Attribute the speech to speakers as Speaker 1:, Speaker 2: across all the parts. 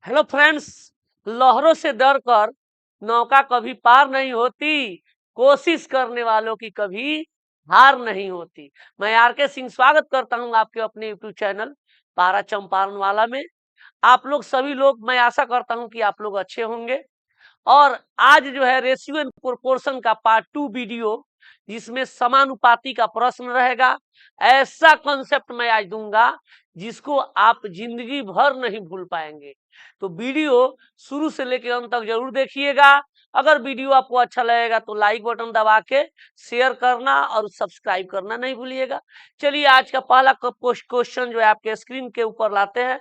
Speaker 1: Hello friends, लहरों से डर कर नौका कभी पार नहीं होती, कोशिश करने वालों की कभी हार नहीं होती। मैं आर के सिंह स्वागत करता हूं आपके अपने यूट्यूब चैनल पारा चंपारण वाला में। आप लोग सभी लोग, मैं आशा करता हूं कि आप लोग अच्छे होंगे। और आज जो है रेशियो एंड प्रोपोर्शन का पार्ट 2 वीडियो, जिसमें समानुपाती का प्रश्न रहेगा। ऐसा कॉन्सेप्ट मैं आज दूंगा जिसको आप जिंदगी भर नहीं भूल पाएंगे। तो वीडियो शुरू से लेकर अंत तक जरूर देखिएगा। अगर वीडियो आपको अच्छा लगेगा तो लाइक बटन दबा के शेयर करना और सब्सक्राइब करना नहीं भूलिएगा। चलिए आज का पहला क्वेश्चन जो है आपके स्क्रीन के ऊपर लाते हैं।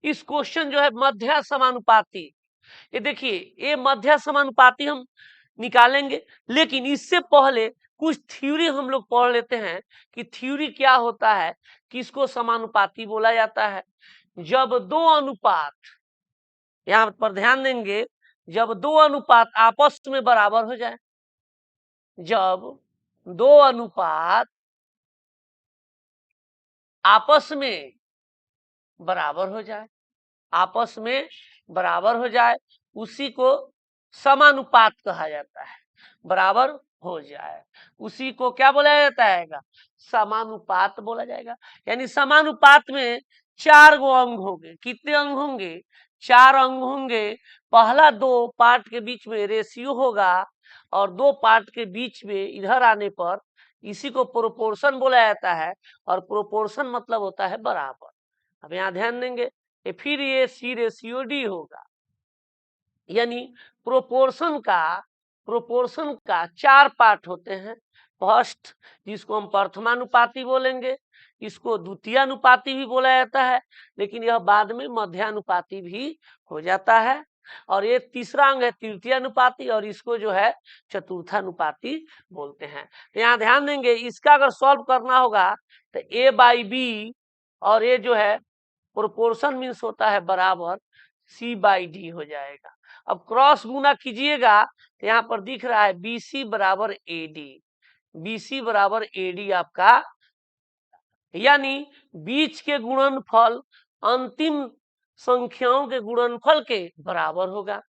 Speaker 1: इस क्वेश्चन जो है मध्य समानुपाती, ये देखिए, ये मध्य समानुपाती हम निकालेंगे, लेकिन इससे पहले कुछ थ्योरी हम लोग पढ़ लेते हैं कि थ्योरी क्या होता है, किसको समानुपाती बोला जाता है। जब दो अनुपात, यहां पर ध्यान देंगे, जब दो अनुपात आपस में बराबर हो जाए, जब दो अनुपात आपस में बराबर हो जाए, आपस में बराबर हो जाए, उसी को समानुपात कहा जाता है। बराबर हो जाए उसी को क्या बोला जाता है, समानुपात बोला जाएगा। यानी समानुपात में चार गो अंग होंगे। कितने अंग होंगे? चार अंग होंगे। पहला दो पार्ट के बीच में रेशियो होगा और दो पार्ट के बीच में इधर आने पर इसी को प्रोपोर्शन बोला जाता है। और प्रोपोर्शन मतलब होता है बराबर। अब यहाँ ध्यान देंगे, फिर ये सी रेशियो डी होगा। यानी प्रोपोर्शन का चार पार्ट होते हैं। फर्स्ट, जिसको हम प्रथमानुपाती बोलेंगे, इसको द्वितीयानुपाती भी बोला जाता है, लेकिन यह बाद में मध्यानुपाती भी हो जाता है। और ये तीसरा अंग है तृतीयानुपाती, और इसको जो है चतुर्थानुपाती बोलते हैं। तो यहाँ ध्यान देंगे, इसका अगर सॉल्व करना होगा तो ए बाई बी, और ये जो है प्रोपोर्शन मीन्स होता है बराबर, सी बाई डी हो जाएगा। अब क्रॉस गुना कीजिएगा तो यहाँ पर दिख रहा है बीसी बराबर एडी, बीसी बराबर एडी आपका, यानी बीच के गुणनफल अंतिम संख्याओं के गुणनफल के बराबर होगा।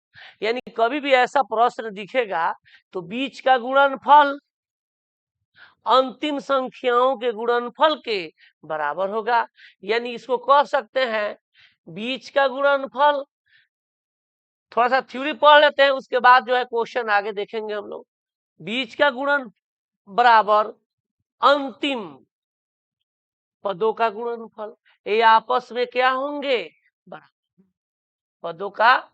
Speaker 1: यानी कभी भी ऐसा प्रश्न दिखेगा तो बीच का गुणनफल अंतिम संख्याओं के गुणनफल के बराबर होगा। यानी इसको कह सकते हैं बीच का गुणनफल। थोड़ा सा थ्योरी पढ़ लेते हैं, उसके बाद जो है क्वेश्चन आगे देखेंगे हम लोग। बीच का गुणन बराबर अंतिम पदों का गुणनफल, ये आपस में क्या होंगे? बराबर पदों का।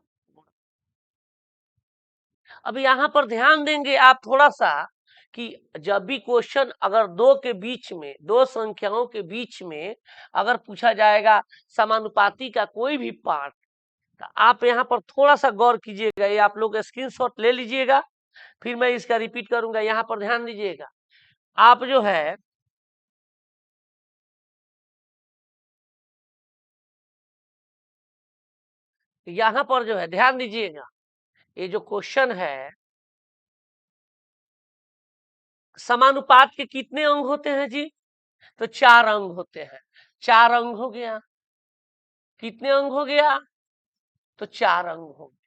Speaker 1: अब यहाँ पर ध्यान देंगे आप थोड़ा सा कि जब भी क्वेश्चन अगर दो के बीच में, दो संख्याओं के बीच में अगर पूछा जाएगा समानुपाती का कोई भी पार्ट, तो आप यहाँ पर थोड़ा सा गौर कीजिएगा। ये आप लोग स्क्रीनशॉट ले लीजिएगा, फिर मैं इसका रिपीट करूंगा। यहाँ पर ध्यान दीजिएगा, आप जो है यहाँ पर जो है ध्यान दीजिएगा, ये जो क्वेश्चन है, समानुपात के कितने अंग होते हैं जी? तो चार अंग होते हैं। चार अंग हो गया। कितने अंग हो गया? तो चार अंग हो गया।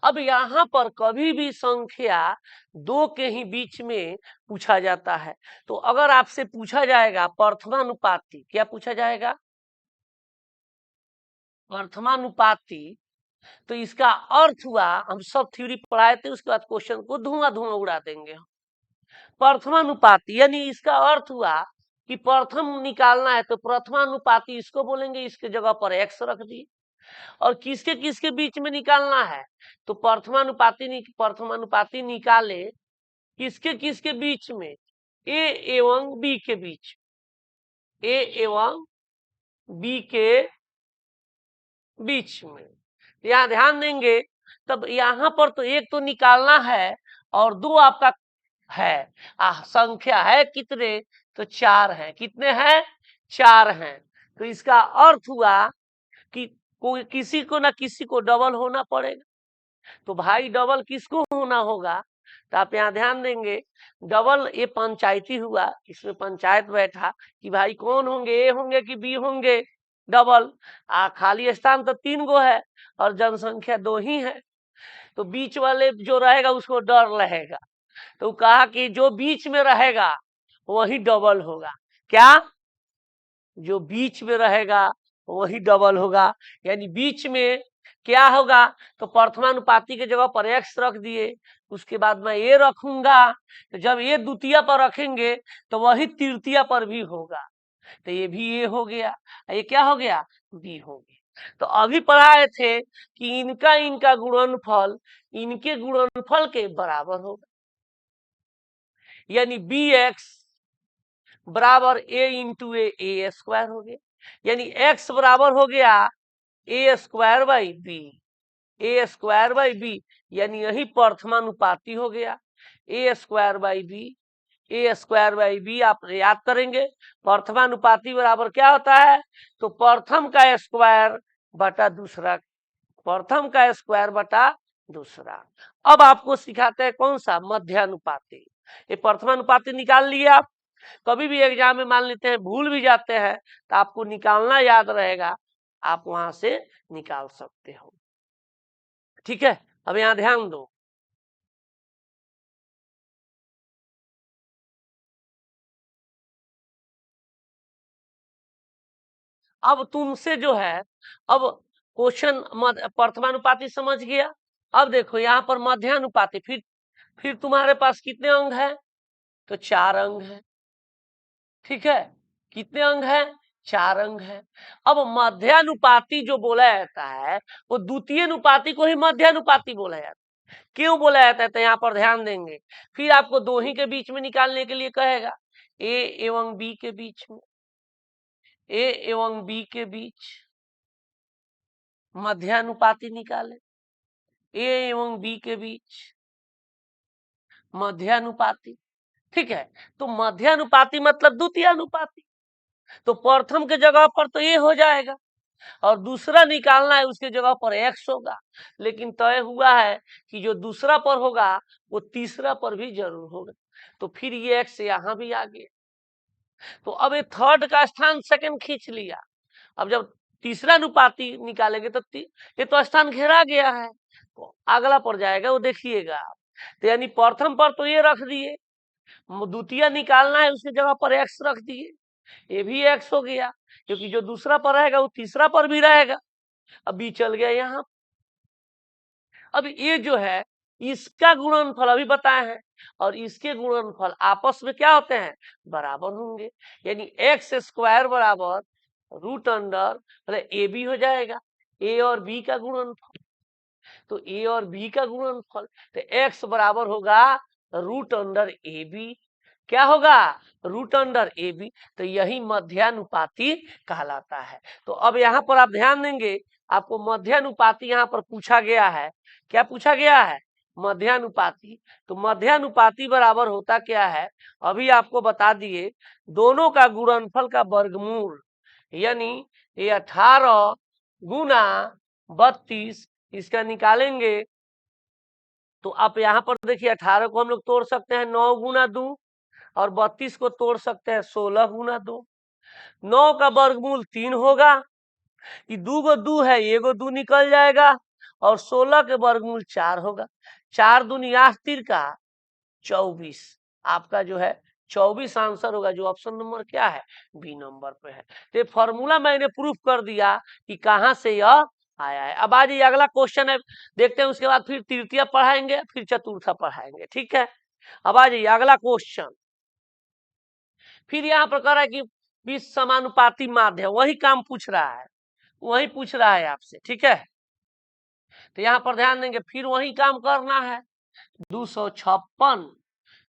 Speaker 1: अब यहाँ पर कभी भी संख्या दो के ही बीच में पूछा जाता है, तो अगर आपसे पूछा जाएगा प्रथमानुपाती, क्या पूछा जाएगा? प्रथमानुपाती, तो इसका अर्थ हुआ, हम सब थ्योरी पढ़ाए थे, उसके बाद क्वेश्चन को धुआं धुआं उड़ा देंगे हम। प्रथमानुपाती यानी इसका अर्थ हुआ कि प्रथम निकालना है तो प्रथमानुपाती इसको बोलेंगे, इसके जगह पर एक्स रख दी। और किसके किसके बीच में निकालना है, तो प्रथमानुपाती निकाले किसके किसके बीच में? ए एवं बी के बीच, ए एवं बी के बीच में। यहाँ ध्यान देंगे, तब यहाँ पर तो एक तो निकालना है और दो आपका है। संख्या है कितने? तो चार है। कितने हैं? चार हैं। तो इसका अर्थ हुआ कि कोई किसी को ना किसी को डबल होना पड़ेगा। तो भाई डबल किसको होना होगा? तो आप यहाँ ध्यान देंगे, डबल ये पंचायती हुआ, इसमें पंचायत बैठा कि भाई कौन होंगे, ए होंगे कि बी होंगे? डबल। खाली स्थान तो 3 गो है और जनसंख्या 2 ही है, तो बीच वाले जो रहेगा उसको डर रहेगा, तो कहा कि जो बीच में रहेगा वही डबल होगा। क्या? जो बीच में रहेगा वही डबल होगा, यानी बीच में क्या होगा, तो प्रथमानुपाती के जगह पर x रख दिए, उसके बाद मैं a रखूंगा, तो जब ये द्वितीय पर रखेंगे तो वही तृतीय पर भी होगा, तो ये भी a हो गया, ये क्या हो गया, b हो गया। तो अभी पढ़ाए थे कि इनका इनका गुणनफल इनके गुणनफल के बराबर होगा, यानी bx बराबर a इंटू ए स्क्वायर हो गया, यानी x बराबर हो गया A square by B, A square by B, यानी यही प्रथमानुपाती हो गया। A square by B, A square by B आप याद करेंगे, प्रथमानुपाती बराबर क्या होता है, तो प्रथम का स्क्वायर बटा दूसरा, प्रथम का स्क्वायर बटा दूसरा। अब आपको सिखाते हैं कौन सा, मध्यानुपाती। ये प्रथमानुपाती निकाल लिए आप, कभी भी एग्जाम में मान लेते हैं भूल भी जाते हैं तो आपको निकालना याद रहेगा, आप वहां से निकाल सकते हो। ठीक है, अब यहां ध्यान दो, अब तुमसे जो है, अब क्वेश्चन प्रथमानुपाती समझ गया, अब देखो यहाँ पर मध्यानुपाती, फिर तुम्हारे पास कितने अंग है, तो 4 अंग है। ठीक है, कितने अंग है, 4 अंग है। अब मध्यानुपाती जो बोला जाता है वो द्वितीय अनुपाती को ही मध्यानुपाती बोला जाता है। क्यों बोला जाता है, तो यहाँ पर ध्यान देंगे, फिर आपको दो ही के बीच में निकालने के लिए कहेगा, ए एवं बी के बीच में, ए एवं बी के बीच मध्यानुपाती निकाले, ए एवं बी के बीच मध्यानुपाती। ठीक है, तो मध्यानुपाती मतलब द्वितीय अनुपाती, तो प्रथम के जगह पर तो ये हो जाएगा और दूसरा निकालना है उसके जगह पर x होगा, लेकिन तय हुआ है कि जो दूसरा पर होगा वो तीसरा पर भी जरूर होगा, तो फिर ये x यहां भी आ गया, तो अब ये थर्ड का स्थान सेकंड खींच लिया। अब जब तीसरा अनुपाती निकालेंगे तो ये तो स्थान घेरा गया है, तो अगला पर जाएगा वो देखिएगा आप, तो यानी प्रथम पर तो ये रख दिए, द्वितीय निकालना है उसकी जगह पर x रख दिए, ये भी x हो गया, क्योंकि जो दूसरा पर रहेगा वो तीसरा पर भी रहेगा। अब b चल गया यहाँ, अब ये जो है इसका गुणनफल अभी बताए हैं, और इसके गुणनफल आपस में क्या होते हैं, बराबर होंगे, यानी एक्स स्क्वायर बराबर रूट अंडर मतलब ए बी हो जाएगा, ए और बी का गुणनफल, तो ए और बी का गुणनफल, तो एक्स बराबर होगा रूट अंडर ए बी, क्या होगा, रूट अंडर ए बी, तो यही मध्यानुपाती कहलाता है। तो अब यहाँ पर आप ध्यान देंगे, आपको मध्यानुपाती यहाँ पर पूछा गया है, क्या पूछा गया है, मध्यानुपाती। तो मध्यानुपाती बराबर होता क्या है, अभी आपको बता दिए, दोनों का गुणनफल का वर्गमूल, यानी ये 18 गुना 32, इसका निकालेंगे तो आप यहाँ पर देखिए 18 को हम लोग तोड़ सकते हैं 9 गुना 2, और 32 को तोड़ सकते हैं 16 गुना 2। 9 का वर्गमूल 3 होगा, कि 2 गो 2 है, ये गो 2 निकल जाएगा, और 16 के वर्गमूल 4 होगा, 4 दूनी 8 तीर का 24, आपका जो है 24 आंसर होगा, जो ऑप्शन नंबर क्या है, बी नंबर पे है। तो ये फॉर्मूला मैंने प्रूफ कर दिया कि कहां से यह आया है। अब आज ये अगला क्वेश्चन है, देखते हैं, उसके बाद फिर तृतीय पढ़ाएंगे, फिर चतुर्थ पढ़ाएंगे। ठीक है, अब आ जाइए अगला क्वेश्चन, फिर यहाँ पर कह रहा है कि 20 समानुपाती माध्य, वही काम पूछ रहा है, वही पूछ रहा है आपसे। ठीक है, तो यहाँ पर ध्यान देंगे, फिर वही काम करना है, 256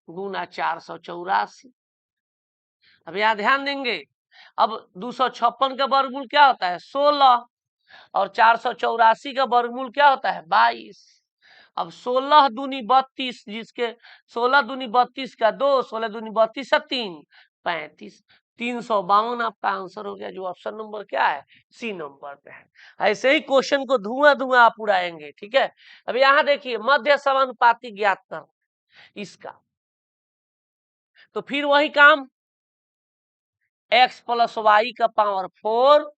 Speaker 1: गुना 484। अब यहाँ ध्यान देंगे, अब 256 का वर्गमूल क्या होता है, 16, और 484 का वर्गमूल क्या होता है, 22। अब 16 दूनी 32, जिसके 16 दूनी 32 का 2, 16 दूनी 32 3, 35, 352 आपका आंसर हो गया, जो ऑप्शन नंबर क्या है, सी नंबर पे है। ऐसे ही क्वेश्चन को धुआं धुआं आप उड़ाएंगे। ठीक है, अब यहाँ देखिए मध्य समानुपाती ज्ञात कर इसका, तो फिर वही काम, x प्लस वाई का पावर 4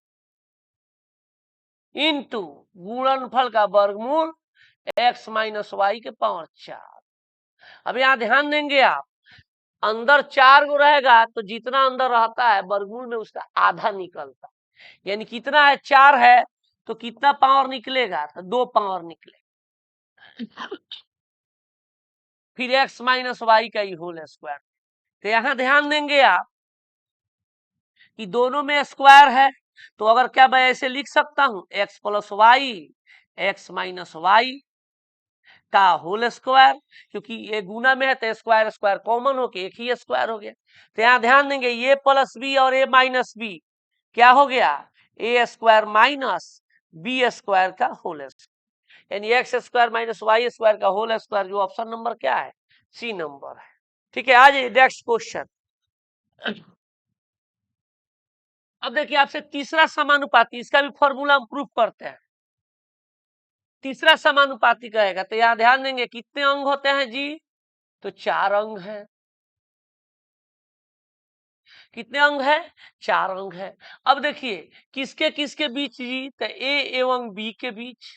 Speaker 1: इंटू गुणनफल का वर्गमूल x माइनस वाई के पावर 4। अब यहाँ ध्यान देंगे आप, अंदर 4 गो रहेगा तो जितना अंदर रहता है वर्गमूल में उसका आधा निकलता है, यानी कितना है 4 है तो कितना पावर निकलेगा, तो 2 पावर निकलेगा। फिर x माइनस वाई का ही होल स्क्वायर। तो यहां ध्यान देंगे आप कि दोनों में स्क्वायर है, तो अगर क्या मैं ऐसे लिख सकता हूं x plus y x minus y का होल स्क्वायर, क्योंकि ये गुना में है तो स्क्वायर स्क्वायर कॉमन हो के एक ही स्क्वायर हो गया। तो यहाँ ध्यान देंगे ये प्लस बी और ए माइनस बी क्या हो गया, A square minus B square का होल स्क्वायर, यानी x square minus y square का होल स्क्वायर, जो ऑप्शन नंबर क्या है, सी नंबर है। ठीक है, आज नेक्स्ट क्वेश्चन। अब देखिए आपसे तीसरा समानुपाती, इसका भी फॉर्मूला हम प्रूफ करते हैं। तीसरा समानुपाती कहेगा तो यहां ध्यान देंगे कितने अंग होते हैं जी, तो 4 अंग है। कितने अंग है, 4 अंग है। अब देखिए किसके किसके बीच जी, तो ए एवं बी के बीच,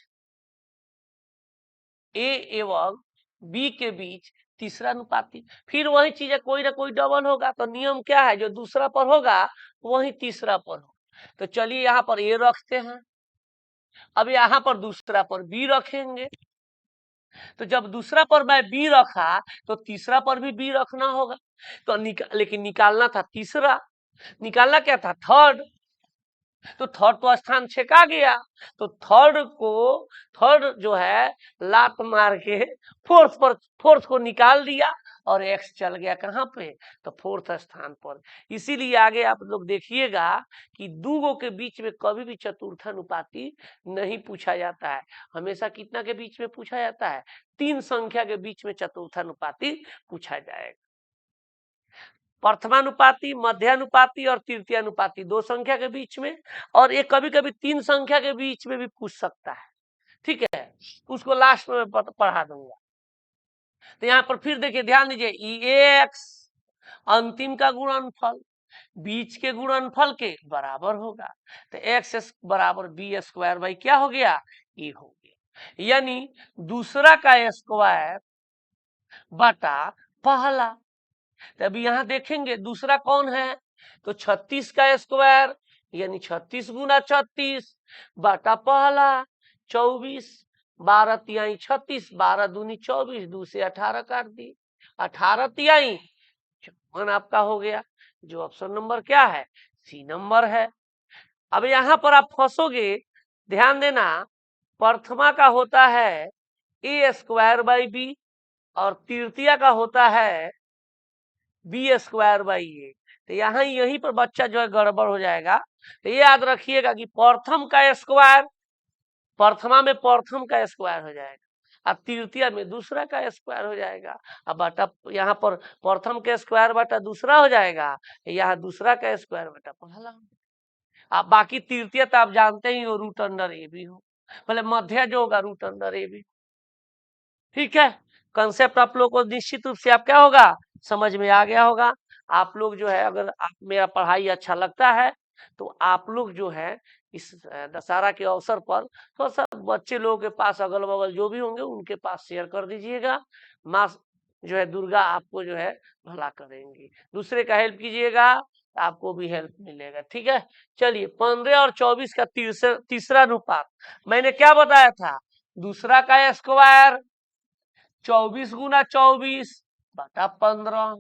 Speaker 1: ए एवं बी के बीच तीसरा अनुपाती। फिर वही चीज है, कोई ना कोई डबल होगा, तो नियम क्या है, जो दूसरा पर होगा वही तीसरा पर होगा। तो चलिए यहाँ पर ए रखते हैं, अब यहाँ पर दूसरा पर बी रखेंगे। तो जब दूसरा पर मैं बी रखा तो तीसरा पर भी बी रखना होगा। तो लेकिन निकालना था तीसरा, निकालना क्या था, थर्ड। तो थर्ड तो स्थान छेका गया, तो थर्ड जो है लात मार के फोर्थ को निकाल दिया और एक्स चल गया कहां पे, तो फोर्थ स्थान पर। इसीलिए आगे आप लोग देखिएगा कि दूगो के बीच में कभी भी चतुर्थानुपाती नहीं पूछा जाता है, हमेशा कितना के बीच में पूछा जाता है, 3 संख्या के बीच में चतुर्थानुपाती पूछा जाएगा। प्रथमानुपाती, मध्यानुपाती और तृतीयानुपाती 2 संख्या के बीच में, और ये कभी कभी 3 संख्या के बीच में भी पूछ सकता है। ठीक है, उसको लास्ट में पढ़ा दूंगा। तो यहाँ पर फिर देखिए ध्यान दीजिए, एक्स अंतिम का गुणनफल बीच के गुणनफल के बराबर होगा, तो एक्स बराबर बी स्क्वायर बाई क्या हो गया, ई हो गया, यानी दूसरा का स्क्वायर बटा पहला। तब यहाँ देखेंगे दूसरा कौन है, तो 36 का स्क्वायर, यानी 36 गुना 36 बटा पहला 24, 12 तिहाई 36, 12 दूनी 24, 2 से 18 काट दी, 18 तिहाई 54 आपका हो गया, जो ऑप्शन नंबर क्या है, सी नंबर है। अब यहाँ पर आप फंसोगे, ध्यान देना, प्रथमा का होता है ए स्क्वायर बाई बी और तृतीया का होता है बी स्क्वायर बाई ए। तो यहाँ यहीं पर बच्चा जो है गड़बड़ हो जाएगा। तो ये याद रखिएगा कि प्रथम का स्क्वायर, प्रथमा में प्रथम का स्क्वायर हो जाएगा और तृतीया में दूसरा का स्क्वायर हो जाएगा। अब बटा यहाँ पर प्रथम के स्क्वायर बटा दूसरा हो जाएगा, यहाँ दूसरा का स्क्वायर बटा पहला। अब बाकी तृतीय तो आप जानते ही हो, रूट अंडर ए भी हो, मतलब मध्य जो होगा रूट अंडर ए भी। ठीक है, कंसेप्ट आप लोग को निश्चित रूप से आप क्या होगा, समझ में आ गया होगा। आप लोग जो है, अगर आप मेरा पढ़ाई अच्छा लगता है तो आप लोग जो है इस दशहरा के अवसर पर थोड़ा सा बच्चे लोगों के पास, अगल बगल जो भी होंगे उनके पास शेयर कर दीजिएगा। माँ जो है दुर्गा आपको जो है भला करेंगी, दूसरे का हेल्प कीजिएगा आपको भी हेल्प मिलेगा। ठीक है, चलिए 15 और 24 का तीसरा अनुपात मैंने क्या बताया था, दूसरा का स्क्वायर 24 गुना 24 बटा 15।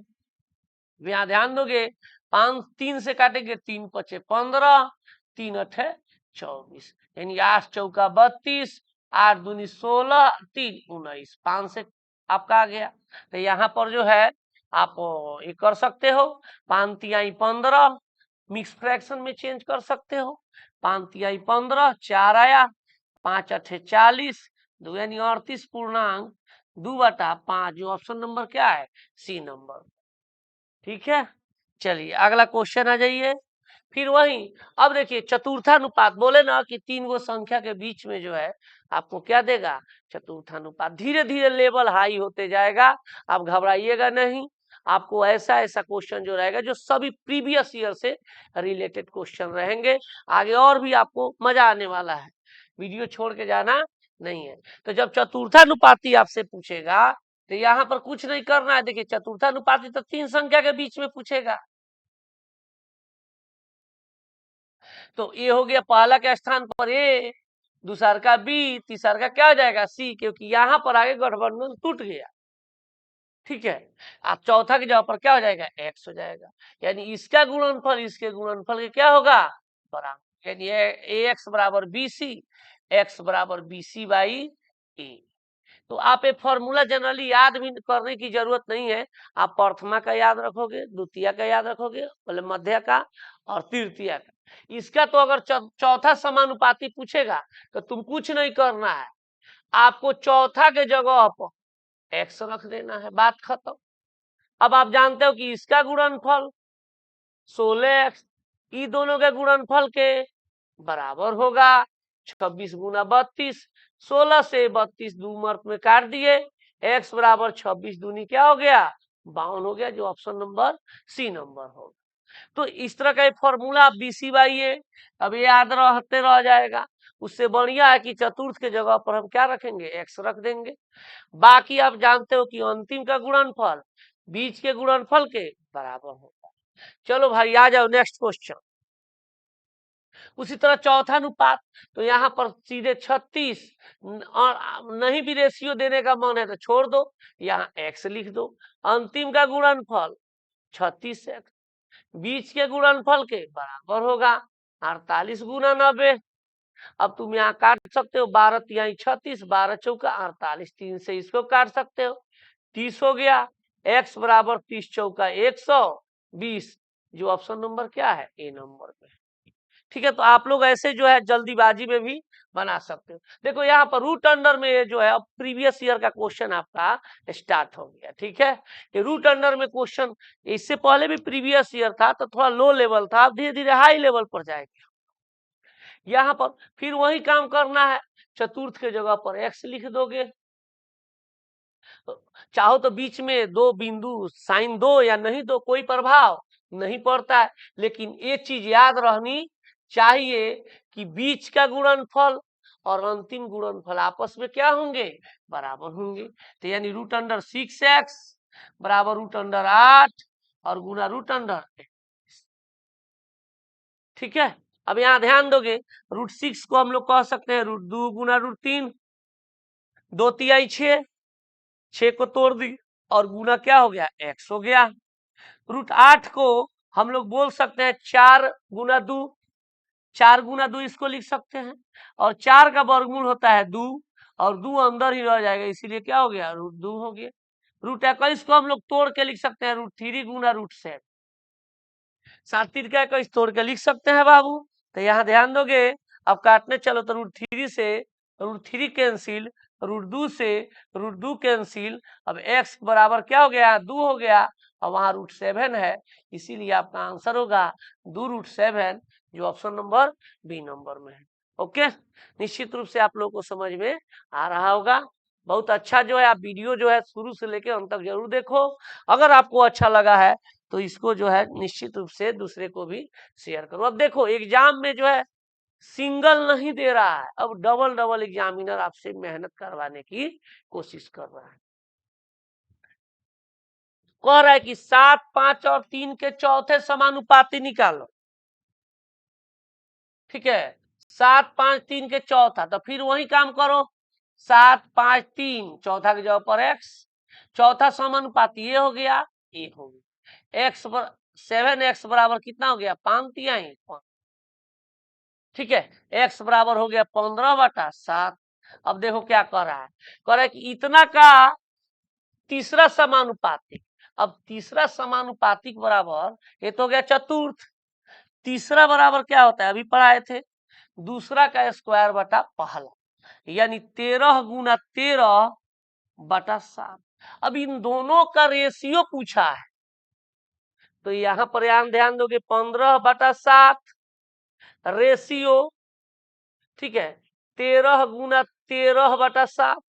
Speaker 1: यहाँ ध्यान दोगे 5 3 से काटेंगे, 3 पचे 15, 3 अठे 24, यानी 8 चौका 32, 8 दूनी 16, 3 19, 5 से आपका आ गया। तो यहाँ पर जो है आप ये कर सकते हो, 5 तिहाई 15 मिक्स फ्रैक्शन में चेंज कर सकते हो, 5 तिहाई 15, 4 आया, 5 अठे 40, 2 यानी 38 पूर्णांक 2/5, जो ऑप्शन नंबर क्या है, सी नंबर। ठीक है, चलिए अगला क्वेश्चन आ जाइए। फिर वही, अब देखिए चतुर्थानुपात बोले ना कि 3 गो संख्या के बीच में जो है आपको क्या देगा, चतुर्थानुपात। धीरे धीरे लेवल हाई होते जाएगा, आप घबराइएगा नहीं। आपको ऐसा ऐसा क्वेश्चन जो रहेगा जो सभी प्रीवियस ईयर से रिलेटेड क्वेश्चन रहेंगे, आगे और भी आपको मजा आने वाला है। वीडियो छोड़ के जाना नहीं है। तो जब चतुर्थानुपाती आपसे पूछेगा तो यहाँ पर कुछ नहीं करना है। देखिए चतुर्थानुपाती तो 3 संख्या के बीच में पूछेगा, तो ए हो गया पहला के स्थान पर ए, दूसरा का बी, तीसरा का क्या हो जाएगा सी, क्योंकि यहाँ पर आगे गठबंधन टूट गया। ठीक है, आप चौथा की जगह पर क्या हो जाएगा एक्स हो जाएगा, यानी इसका गुणनफल इसके गुणनफल के क्या होगा बराबर, यानी ए एक्स बराबर बी सी, एक्स बराबर बी सी बाई ए। तो आप एक फॉर्मूला जनरली याद भी करने की जरूरत नहीं है, आप प्रथमा का याद रखोगे, द्वितीय का याद रखोगे, बोले मध्य का और तृतीय का। इसका तो अगर चौथा समानुपाती पूछेगा तो तुम कुछ नहीं करना है, आपको चौथा के जगह पर एक्स रख देना है, बात खत्म। अब आप जानते हो कि इसका गुणनफल 16x, ये दोनों के गुणनफल के बराबर होगा 26 गुना 32, 16 से 32 दो मर्क में काट दिए, x बराबर 26 दूनी क्या हो गया 52 हो गया, जो ऑप्शन नंबर सी नंबर होगा। तो इस तरह का फॉर्मूला आप बीसी बाई ए अब याद रहते रह जाएगा। उससे बढ़िया है कि चतुर्थ के जगह पर हम क्या रखेंगे एक्स रख देंगे। बाकी आप जानते हो कि अंतिम का गुणनफल बीच के गुणनफल के बराबर होगा। चलो भाई आ जाओ नेक्स्ट क्वेश्चन। उसी तरह चौथा अनुपात, तो यहाँ पर सीधे 36, और नहीं भी रेशियो देने का मन है तो छोड़ दो, यहाँ एक्स लिख दो। अंतिम का गुणनफल 36x, बीच के गुणनफल के बराबर होगा 48 गुना 90। अब तुम यहाँ काट सकते हो 12 तिहाई 36, 12 चौका 48, 3 से इसको काट सकते हो, 30 हो गया, x बराबर 30 चौका 120, जो ऑप्शन नंबर क्या है ए नंबर पे। ठीक है, तो आप लोग ऐसे जो है जल्दीबाजी में भी बना सकते हो। देखो यहाँ पर रूट अंडर में जो है अब प्रीवियस ईयर का क्वेश्चन आपका स्टार्ट हो गया। ठीक है, ये रूट अंडर में क्वेश्चन इससे पहले भी प्रीवियस ईयर था तो थोड़ा लो लेवल था, अब धीरे धीरे हाई लेवल पर जाएगा। यहाँ पर फिर वही काम करना है, चतुर्थ के जगह पर एक्स लिख दोगे, चाहो तो बीच में दो बिंदु साइन दो या नहीं दो, कोई प्रभाव नहीं पड़ता है। लेकिन एक चीज याद रहनी चाहिए कि बीच का गुणनफल और अंतिम गुणनफल आपस में क्या होंगे बराबर होंगे। तो यानी रूट अंडर 6x बराबर रूट अंडर 8 और गुना रूट अंडर। ठीक है, अब यहाँ ध्यान दोगे रूट 6 को हम लोग कह सकते हैं रूट 2 गुना रूट 3, 2 तिहाई 6 को तोड़ दी और गुना क्या हो गया x हो गया। रूट 8 को हम लोग बोल सकते हैं 4 गुना 2, 4 गुना 2 इसको लिख सकते हैं, और 4 का वर्गमूल होता है 2 और 2 अंदर ही रह जाएगा, इसीलिए क्या हो गया रूट 2 हो गया। रूट 21 को हम लोग तोड़ के लिख सकते हैं रूट 3 गुना रूट 7, 7 3 का 21 तोड़ के लिख सकते हैं बाबू। तो यहाँ ध्यान दोगे, अब काटने चलो तो रूट 3 से रूट 3 कैंसिल, रूट 2 से रूट 2 कैंसिल, अब x बराबर क्या हो गया 2 हो गया, और वहां रूट 7 है, इसीलिए आपका आंसर होगा 2 रूट 7, जो ऑप्शन नंबर बी नंबर में है। ओके, निश्चित रूप से आप लोगों को समझ में आ रहा होगा। बहुत अच्छा जो है आप वीडियो जो है शुरू से लेकर अंत तक जरूर देखो। अगर आपको अच्छा लगा है तो इसको जो है निश्चित रूप से दूसरे को भी शेयर करो। अब देखो एग्जाम में जो है सिंगल नहीं दे रहा है, अब डबल डबल एग्जामिनर आपसे मेहनत करवाने की कोशिश कर रहा है। कह रहा है कि 7 5 और 3 के चौथे समानुपाती निकालो। ठीक है, 7 5 3 के चौथा, तो फिर वही काम करो, 7 5 3 चौथा की जगह पर x, चौथा समानुपाती ये हो गया, ये हो गया x 7x बराबर कितना हो गया 5 तिहाई 5। ठीक है, x बराबर हो गया 15/7। अब देखो क्या कह रहा है, कह रहा है कि इतना का तीसरा समानुपातिक। अब तीसरा समानुपातिक बराबर ये तो हो गया चतुर्थ, तीसरा बराबर क्या होता है अभी पढ़ाए थे दूसरा का स्क्वायर बटा पहला, यानी 13 गुना 13/7। अब इन दोनों का रेशियो पूछा है, तो यहाँ पर ध्यान दोगे 15/7 रेशियो, ठीक है 13 गुना 13/7।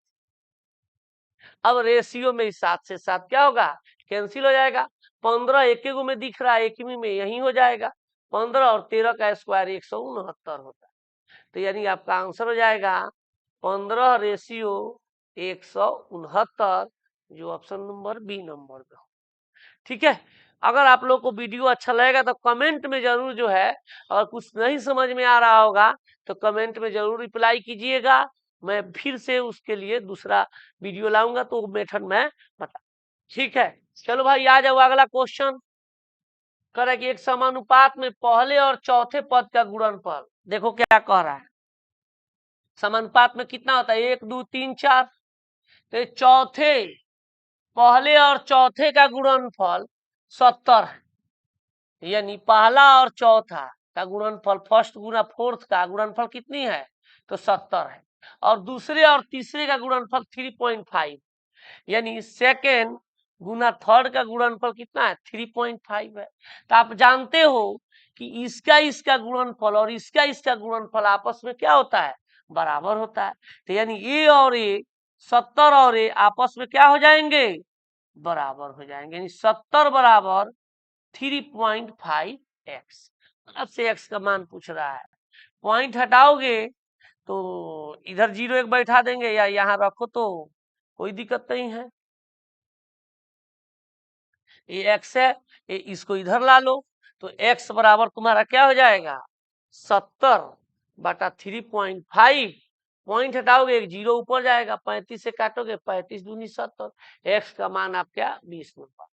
Speaker 1: अब रेशियो में 7 से 7 क्या होगा कैंसिल हो जाएगा, 15 एक गो में दिख रहा है, एक में यही हो जाएगा, 15 और 13 का स्क्वायर 169 होता है। तो यानी आपका आंसर हो जाएगा 15:169, जो ऑप्शन नंबर बी नंबर पे हो। ठीक है, अगर आप लोग को वीडियो अच्छा लगेगा तो कमेंट में जरूर जो है, और कुछ नहीं समझ में आ रहा होगा तो कमेंट में जरूर रिप्लाई कीजिएगा। मैं फिर से उसके लिए दूसरा वीडियो लाऊंगा तो मेथड मैं बता। ठीक है, चलो भाई आ जाओ अगला क्वेश्चन। कह रहा है कि एक समानुपात में पहले और चौथे पद का गुणनफल, देखो क्या कह रहा है। समानुपात में कितना होता है, 1 2 3 4, तो चौथे, पहले और चौथे का गुणनफल 70 है। यानी पहला और चौथा का गुणनफल, फर्स्ट गुना फोर्थ का गुणनफल कितनी है, तो 70 है। और दूसरे और तीसरे का गुणनफल 3.5, यानी सेकेंड गुना थर्ड का गुणनफल कितना है, 3.5 है। तो आप जानते हो कि इसका गुणनफल और इसका गुणनफल आपस में क्या होता है, बराबर होता है। तो यानी ए और ए, 70 और ए आपस में क्या हो जाएंगे, बराबर हो जाएंगे। यानी 70 बराबर 3.5x। अब से x का मान पूछ रहा है, पॉइंट हटाओगे तो इधर 0 1 बैठा देंगे या यहाँ रखो तो कोई दिक्कत नहीं है। ये x है, ये इसको इधर ला लो तो x बराबर तुम्हारा क्या हो जाएगा, 70/3.5। पॉइंट हटाओगे 1 0 ऊपर जाएगा, 35 से काटोगे 35 दूनी 70, x का मान आप क्या 20 नंबर।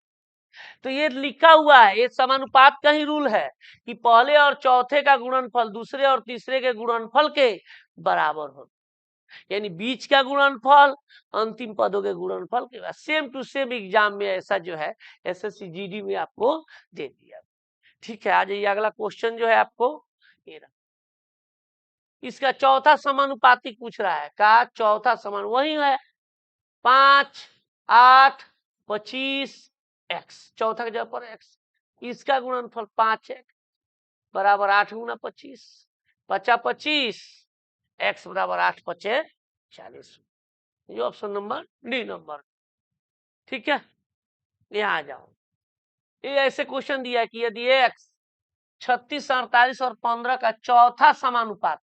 Speaker 1: तो ये लिखा हुआ है, ये समानुपात का ही रूल है कि पहले और चौथे का गुणनफल दूसरे और तीसरे के गुणनफल के बराबर हो। यानी बीच का गुणनफल अंतिम पदों के गुणनफल के, सेम टू सेम एग्जाम में ऐसा जो है एसएससी जीडी में आपको दे दिया। ठीक है, आ जाइए अगला क्वेश्चन जो है आपको ये रहा। इसका चौथा समानुपाती पूछ रहा है, का चौथा समान वही है 5 8 25 x, चौथा के जगह पर x, इसका गुणनफल 5x बराबर 8 गुना 25, 5 25, x बराबर 8 5 40, ये ऑप्शन नंबर डी नंबर। ठीक है, यहाँ आ जाओ। ये ऐसे क्वेश्चन दिया है कि यदि x 36 48 और 15 का चौथा समानुपात,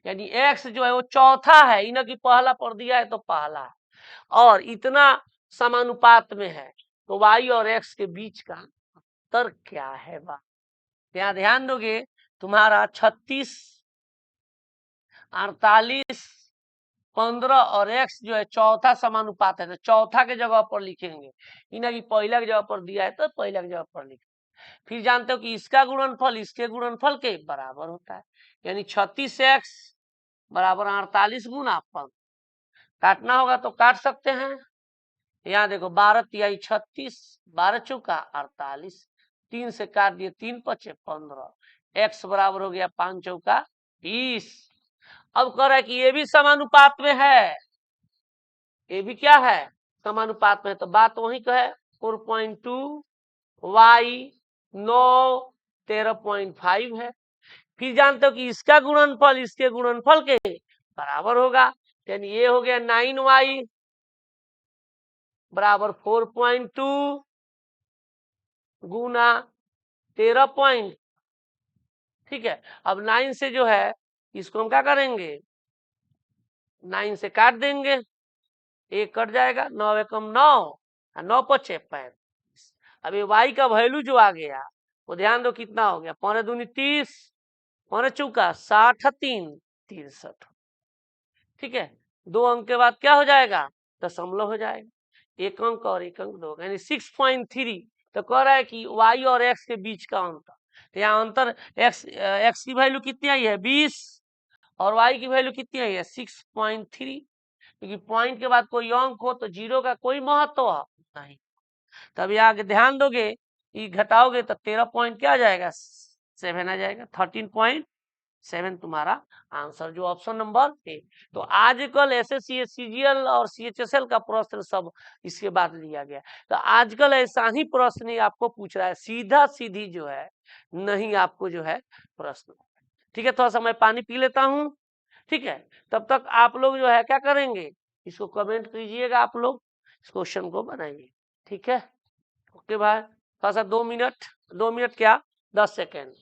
Speaker 1: यानी x जो है वो चौथा है, इन्हें की पहला पर दिया है तो पहला है, और इतना समानुपात में है, तो y और x के बीच का अंतर क्या है बा। यहाँ ध्यान दोगे, तुम्हारा 36 48 15 और x जो है चौथा समानुपात है, तो चौथा के जगह पर लिखेंगे, इन्हें की पहला की जगह पर दिया है तो पहला की जगह पर लिखेंगे। फिर जानते हो कि इसका गुणनफल इसके गुणनफल के बराबर होता है, यानी 36x बराबर 48 गुना 15, काटना होगा तो काट सकते हैं। यहाँ देखो 12 तिहाई 36, 12 चौका 48, 3 से काट दिए 3 5 15, x बराबर हो गया 5 चौका 20। अब कह रहा है कि ये भी समानुपात में है, ये भी क्या है, समानुपात में है, तो बात वही का है 4.2 y 9 13.5 है। फिर जानते हो कि इसका गुणनफल इसके गुणनफल के बराबर होगा, यानी ये हो गया 9y बराबर 4.2 गुना 13 ठीक है। अब 9 से जो है इसको हम क्या करेंगे, 9 से काट देंगे, एक कट जाएगा, 9 एकम 9 और 9 पचे 35। अब ये y का वैल्यू जो आ गया वो ध्यान दो कितना हो गया, 5 दूनी 30, 5 चौका 60 3 63। ठीक है, 2 अंक के बाद क्या हो जाएगा, दशमलव हो जाएगा, एक अंक और एक अंक 2, यानी 6.3। तो कह रहा है कि y और x के बीच का अंतर, तो यहाँ अंतर x की वैल्यू कितनी आई है 20 और y की वैल्यू कितनी आई है 6.3, क्योंकि पॉइंट के बाद कोई अंक हो तो 0 का कोई महत्व नहीं। तब आगे ध्यान दोगे कि घटाओगे तो 13 पॉइंट क्या आ जाएगा 7 आ जाएगा, 13.7 तुम्हारा आंसर, जो ऑप्शन नंबर ए। तो आजकल एसएससी सीजीएल और सीएचएसएल का प्रश्न सब इसके बाद लिया गया, तो आजकल ऐसा ही प्रश्न ही आपको पूछ रहा है, सीधा सीधी जो है नहीं आपको जो है प्रश्न। ठीक है, थोड़ा सा मैं पानी पी लेता हूँ। ठीक है, तब तक आप लोग जो है क्या करेंगे, इसको कमेंट कीजिएगा, आप लोग इस क्वेश्चन को बनाइए। ठीक है, ओके भाई, थोड़ा सा 2 मिनट, 2 मिनट क्या 10 सेकेंड।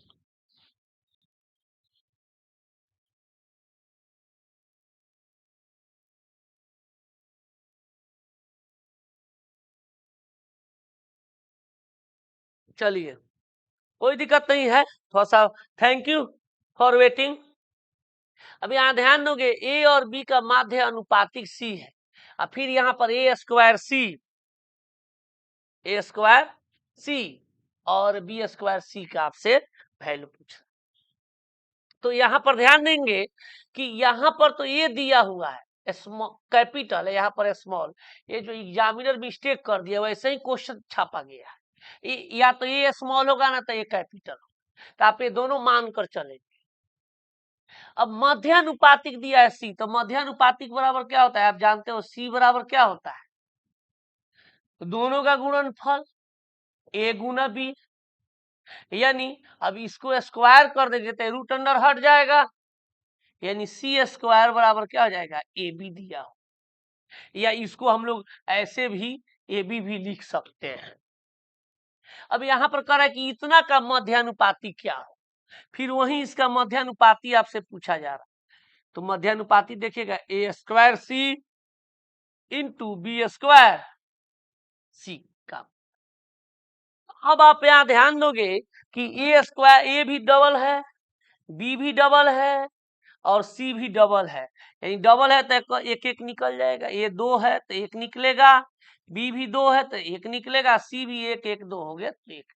Speaker 1: चलिए कोई दिक्कत नहीं है, थोड़ा सा थैंक यू फॉर वेटिंग। अब यहाँ ध्यान दोगे ए और बी का माध्य अनुपातिक सी है, और फिर यहाँ पर ए स्क्वायर सी और बी स्क्वायर सी का आपसे वैल्यू पूछ। तो यहाँ पर ध्यान देंगे कि यहाँ पर तो ये दिया हुआ है कैपिटल है, यहाँ पर स्मॉल, ये जो एग्जामिनर मिस्टेक कर दिया वैसे ही क्वेश्चन छापा गया है, या तो ये स्मॉल होगा ना तो ये कैपिटल होगा, तो आप ये दोनों मान कर चलेंगे। अब मध्यानुपातिक दिया है सी, तो मध्यानुपातिक बराबर क्या होता है, आप जानते हो सी बराबर क्या होता है, तो दोनों का गुणनफल ए गुना बी, यानी अब इसको स्क्वायर कर देंगे तो रूट अंडर हट जाएगा, यानी सी स्क्वायर बराबर क्या हो जाएगा, ए बी दिया हो, या इसको हम लोग ऐसे भी ए बी भी लिख सकते हैं। अब यहाँ पर कह रहा है कि इतना का मध्यानुपाती क्या हो, फिर वही इसका मध्यानुपाती आपसे पूछा जा रहा है, तो मध्यानुपाती देखिएगा ए स्क्वायर सी इंटू बी स्क्वायर सी का। अब आप यहाँ ध्यान दोगे कि ए स्क्वायर ए भी डबल है, बी भी डबल है और सी भी डबल है, यानी डबल है तो एक एक निकल जाएगा, ए दो है तो एक निकलेगा, बी भी दो है तो एक निकलेगा, सी भी एक एक दो हो गया तो एक,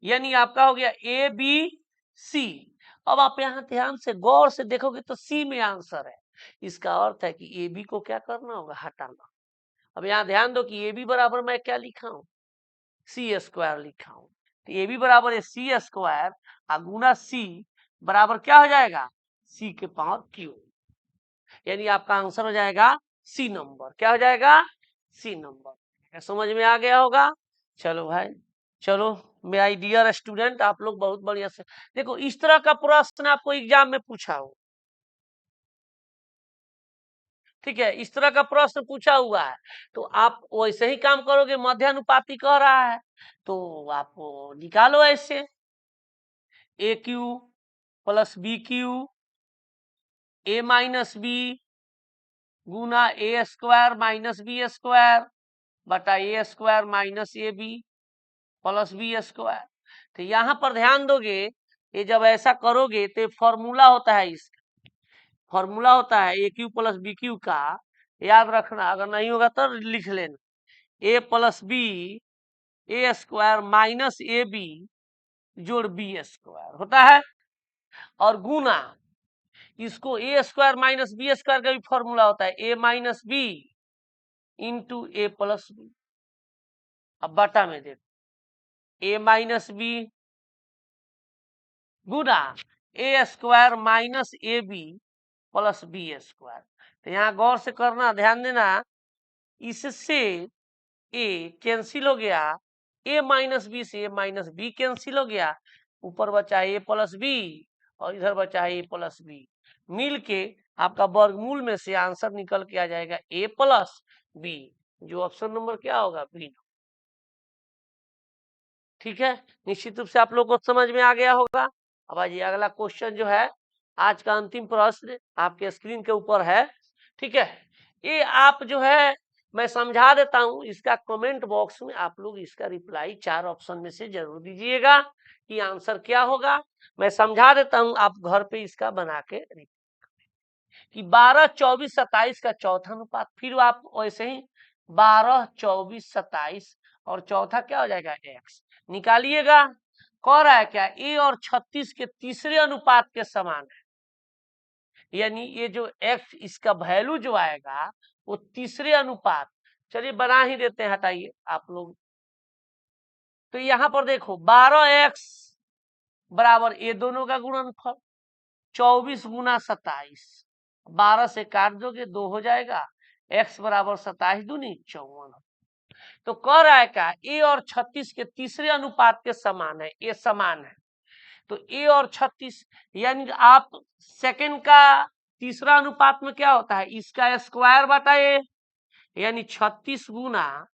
Speaker 1: यानी आपका हो गया ए बी सी। अब आप यहाँ ध्यान से गौर से देखोगे तो सी में आंसर है, इसका अर्थ है कि ए बी को क्या करना होगा, हटाना। अब यहाँ ध्यान दो कि ए बी बराबर मैं क्या लिखा हूं, सी स्क्वायर लिखा हूं, तो ए बी बराबर है सी स्क्वायर गुना सी बराबर क्या हो जाएगा, सी के पावर क्यू, यानी आपका आंसर हो जाएगा सी नंबर, क्या हो जाएगा, सी नंबर। समझ में आ गया होगा। चलो भाई, चलो मेरा डियर स्टूडेंट, आप लोग बहुत बढ़िया से देखो, इस तरह का प्रश्न आपको एग्जाम में पूछा हो, ठीक है, इस तरह का प्रश्न पूछा हुआ है, तो आप वैसे ही काम करोगे, मध्यानुपाती कह रहा है तो आप निकालो ऐसे, A cube plus B cube A minus B गुना A square minus B square बटा A square minus A B plus B square. तो यहाँ पर ध्यान दोगे, ये जब ऐसा करोगे तो फॉर्मूला होता है, इसका फॉर्मूला होता है A cube plus B cube का, याद रखना, अगर नहीं होगा तो लिख लेना, A plus B A square minus A B जोड़ बी स्क्वायर होता है, और गुना इसको A square minus B square का भी फॉर्मूला होता है A minus B into A plus B. अब बटा में देखो ए माइनस बी गुना A square minus A B plus B square. तो यहाँ गौर से करना, ध्यान देना, इससे ए कैंसिल हो गया, ए माइनस बी से ए माइनस बी कैंसिल हो गया, ऊपर बचा ए प्लस बी और इधर बचा ए प्लस बी, मिल के आपका वर्गमूल में से आंसर निकल के आ जाएगा ए प्लस बी, जो ऑप्शन नंबर क्या होगा, बी। ठीक है, निश्चित रूप से आप लोग को समझ में आ गया होगा। अब आइए अगला क्वेश्चन जो है, आज का अंतिम प्रश्न आपके स्क्रीन के ऊपर है, ठीक है, ये आप जो है मैं समझा देता हूं, इसका कमेंट बॉक्स में आप लोग इसका रिप्लाई 4 ऑप्शन में से जरूर दीजिएगा कि आंसर क्या होगा। मैं समझा देता हूं, आप घर पे इसका बना के कि 12, 24, 27 का चौथा अनुपात, फिर आप वैसे ही 12, 24, 27 और चौथा क्या हो जाएगा, एक्स निकालिएगा। कह रहा है क्या, ए और 36 के तीसरे अनुपात के समान है, यानी ये जो एक्स इसका वैल्यू जो आएगा वो तीसरे अनुपात, चलिए बना ही देते हैं, हटाइए आप लोग। तो यहां पर देखो 12x बराबर ये दोनों का गुणनफल 24 गुना 27, 12 से काट दोगे 2 हो जाएगा, x बराबर 27 दूनी 54। तो कह रहा है क्या, ए और 36 के तीसरे अनुपात के समान है, ये समान है, तो ए और 36, यानी आप सेकंड का तीसरा अनुपात में क्या होता है, इसका स्क्वायर बटा ए, यानी 36 गुना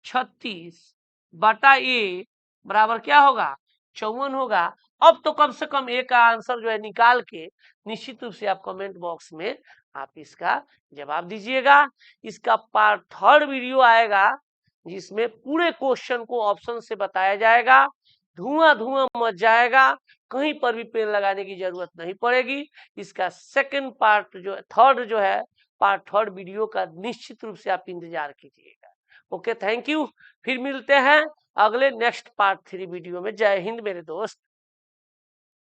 Speaker 1: 36 बटा ए बराबर क्या होगा, 54 होगा। अब तो कम से कम ए का आंसर जो है निकाल के निश्चित रूप से आप कमेंट बॉक्स में आप इसका जवाब दीजिएगा। इसका पार्ट 3 वीडियो आएगा जिसमें पूरे क्वेश्चन को ऑप्शन से बताया जाएगा, धुआं धुआं मच जाएगा, कहीं पर भी पेन लगाने की जरूरत नहीं पड़ेगी। इसका सेकंड पार्ट जो थर्ड जो है पार्ट थर्ड वीडियो का निश्चित रूप से आप इंतजार कीजिएगा। Okay, thank you. फिर मिलते हैं अगले नेक्स्ट पार्ट 3 वीडियो में। जय हिंद मेरे दोस्त।